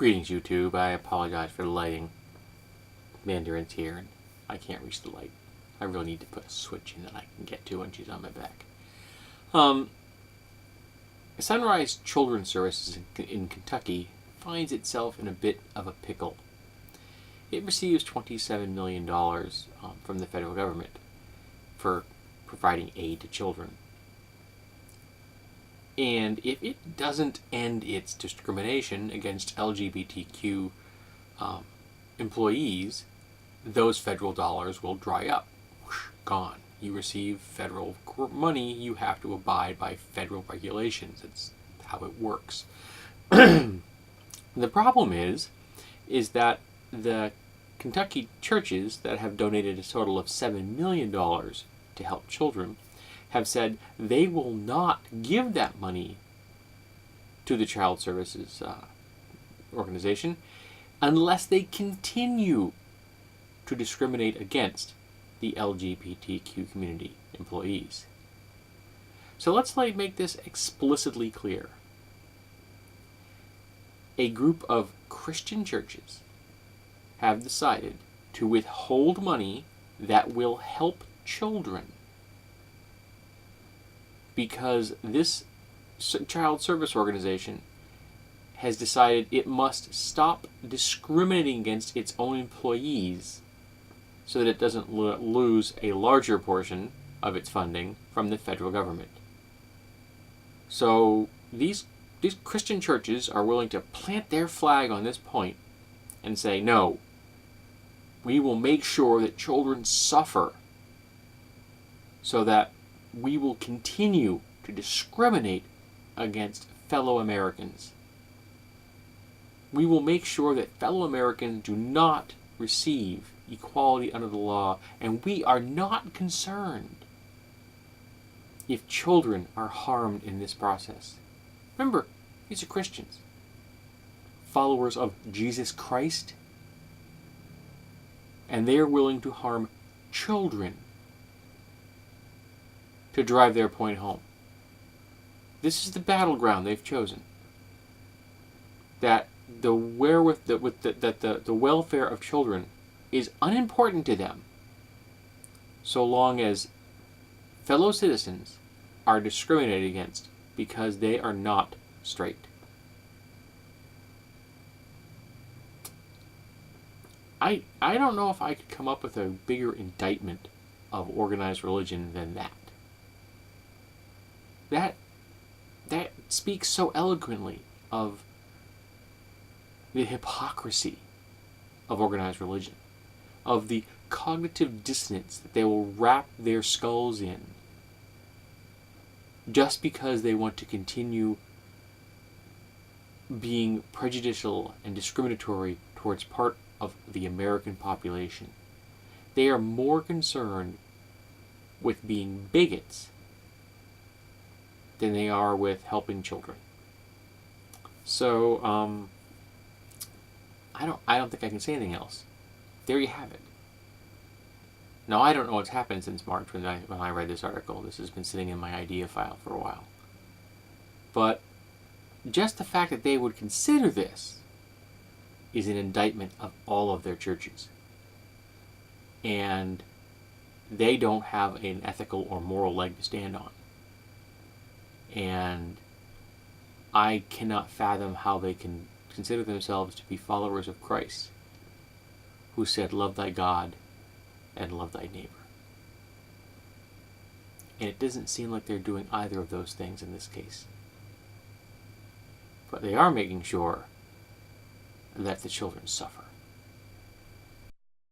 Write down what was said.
Greetings, YouTube. I apologize for the lighting. Mandarin's here, and I can't reach the light. I really need to put a switch in that I can get to when she's on my back. Sunrise Children's Services in Kentucky finds itself in a bit of a pickle. It receives $27 million from the federal government for providing aid to children. And if it doesn't end its discrimination against LGBTQ employees, those federal dollars will dry up. Whoosh, gone. You receive federal money, you have to abide by federal regulations. It's how it works. The problem is that the Kentucky churches that have donated a total of $7 million to help children have said they will not give that money to the Child Services organization unless they continue to discriminate against the LGBTQ community employees. So let's make this explicitly clear. A group of Christian churches have decided to withhold money that will help children because this child service organization has decided it must stop discriminating against its own employees so that it doesn't lose a larger portion of its funding from the federal government. So these Christian churches are willing to plant their flag on this point and say, no, we will make sure that children suffer so that we will continue to discriminate against fellow Americans. We will make sure that fellow Americans do not receive equality under the law, and we are not concerned if children are harmed in this process. Remember, these are Christians, followers of Jesus Christ, and they are willing to harm children to drive their point home. This is the battleground they've chosen. That the welfare of children is unimportant to them, so long as fellow citizens are discriminated against because they are not straight. I don't know if I could come up with a bigger indictment of organized religion than that. That speaks so eloquently of the hypocrisy of organized religion, of the cognitive dissonance that they will wrap their skulls in just because they want to continue being prejudicial and discriminatory towards part of the American population. They are more concerned with being bigots than they are with helping children. So, I don't think I can say anything else. There you have it. Now, I don't know what's happened since March when I read this article. This has been sitting in my idea file for a while. But just the fact that they would consider this is an indictment of all of their churches. And they don't have an ethical or moral leg to stand on. And I cannot fathom how they can consider themselves to be followers of Christ, who said, love thy God and love thy neighbor. And it doesn't seem like they're doing either of those things in this case. But they are making sure that the children suffer.